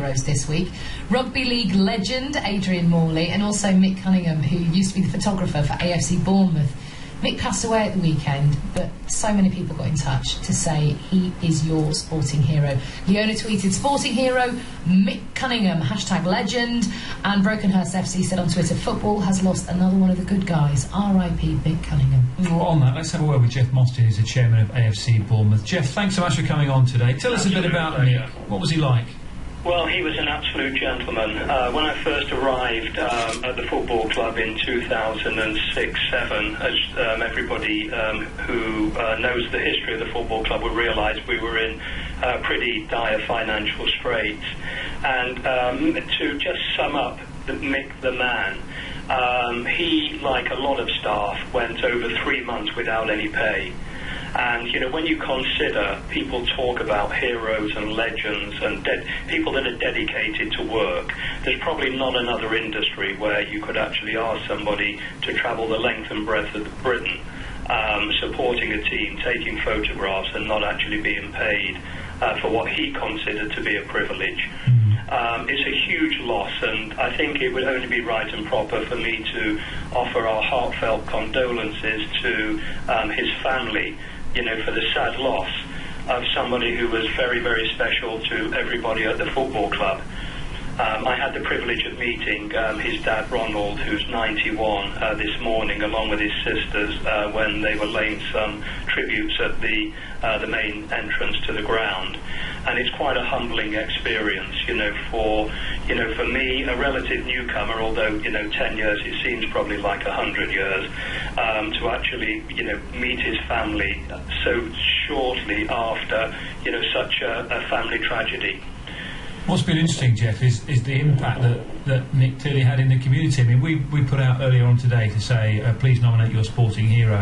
heroes this week. Rugby League legend Adrian Morley and also Mick Cunningham, who used to be the photographer for AFC Bournemouth. Mick passed away at the weekend, but so many people got in touch to say he is your sporting hero. Leona tweeted, "Sporting hero, Mick Cunningham, #legend." And Brokenhurst FC said on Twitter, "Football has lost another one of the good guys. R.I.P. Mick Cunningham." Well, on that, let's have a word with Jeff Mostyn, who's the chairman of AFC Bournemouth. Jeff, thanks so much for coming on today. Tell us a bit about Mick. What was he like? Well, he was an absolute gentleman. When I first arrived at the football club in 2006-07, as everybody who knows the history of the football club will realise, we were in pretty dire financial straits. And to just sum up Mick the man, he, like a lot of staff, went over 3 months without any pay. And, you know, when you consider people talk about heroes and legends and people that are dedicated to work, there's probably not another industry where you could actually ask somebody to travel the length and breadth of Britain, supporting a team, taking photographs and not actually being paid for what he considered to be a privilege. It's a huge loss, and I think it would only be right and proper for me to offer our heartfelt condolences to his family, you know, for the sad loss of somebody who was very, very special to everybody at the football club. I had the privilege of meeting his dad Ronald, who's 91, this morning, along with his sisters, when they were laying some tributes at the main entrance to the ground. And it's quite a humbling experience, you know, for me, a relative newcomer, although, you know, 10 years, it seems probably like 100 years, to actually, you know, meet his family so shortly after, you know, such a family tragedy. What's been interesting, Jeff, is the impact that Mick clearly had in the community. I mean, we put out earlier on today to say, please nominate your sporting hero,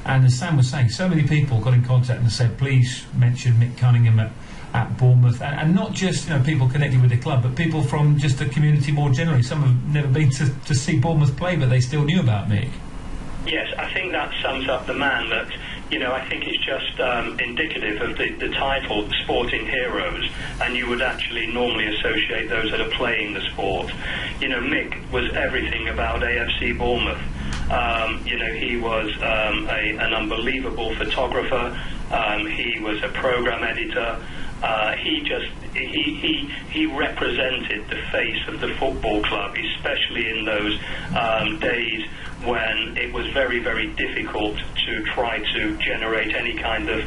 and as Sam was saying, so many people got in contact and said, please mention Mick Cunningham at Bournemouth, and not just, you know, people connected with the club, but people from just the community more generally. Some have never been to see Bournemouth play, but they still knew about Mick. Yes, I think that sums up the man. That, you know, I think it's just indicative of the title Sporting Heroes, and you would actually normally associate those that are playing the sport. You know, Mick was everything about AFC Bournemouth. You know, he was an unbelievable photographer. He was a program editor. He represented the face of the football club, especially in those days when it was very, very difficult to try to generate any kind of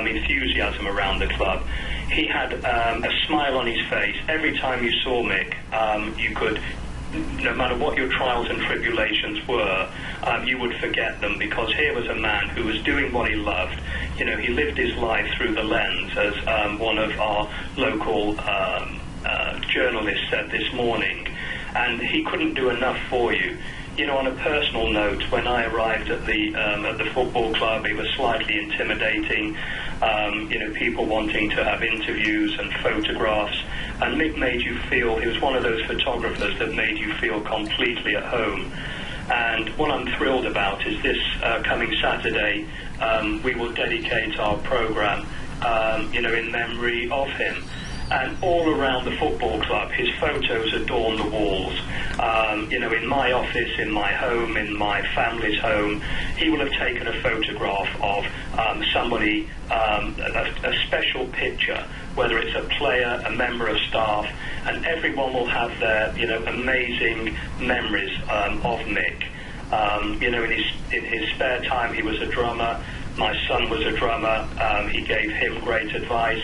enthusiasm around the club. He had a smile on his face. Every time you saw Mick, you could, no matter what your trials and tribulations were, you would forget them, because here was a man who was doing what he loved. You know, he lived his life through the lens, as one of our local journalists said this morning, and he couldn't do enough for you. You know, on a personal note, when I arrived at the football club, it was slightly intimidating. You know, people wanting to have interviews and photographs, and Mick made you feel, he was one of those photographers that made you feel completely at home. And what I'm thrilled about is this coming Saturday, we will dedicate our programme, you know, in memory of him. And all around the football club, his photos adorn the walls. You know, in my office, in my home, in my family's home, he will have taken a photograph of somebody, a special picture, whether it's a player, a member of staff, and everyone will have their, you know, amazing memories of Mick. You know, in his spare time, he was a drummer. My son was a drummer. He gave him great advice.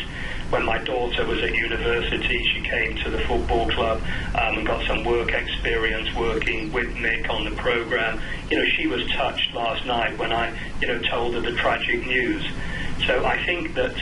When my daughter was at university, she came to the football club and got some work experience working with Mick on the programme. You know, she was touched last night when I, you know, told her the tragic news. So I think that,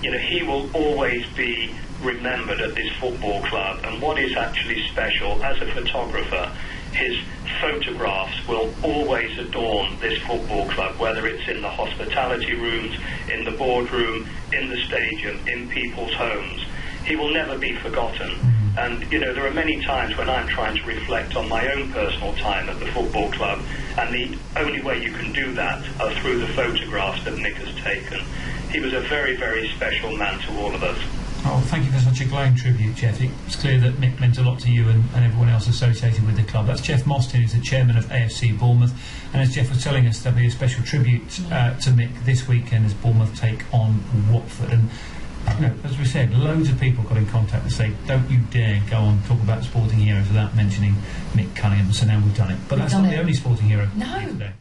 you know, he will always be remembered at this football club. And what is actually special, as a photographer, his photographs will always adorn this football club, whether it's in the hospitality rooms, in the boardroom, in the stadium, in people's homes. He will never be forgotten. And, you know, there are many times when I'm trying to reflect on my own personal time at the football club, and the only way you can do that are through the photographs that Mick has taken. He was a very, very special man to all of us. Oh, thank you for such a glowing tribute, Jeff. It's clear that Mick meant a lot to you and everyone else associated with the club. That's Jeff Mostyn, who's the chairman of AFC Bournemouth. And as Jeff was telling us, there'll be a special tribute to Mick this weekend as Bournemouth take on Watford. And you know, as we said, loads of people got in contact to say, don't you dare go on talk about sporting heroes without mentioning Mick Cunningham. So now we've done it. But that's not the only sporting hero today.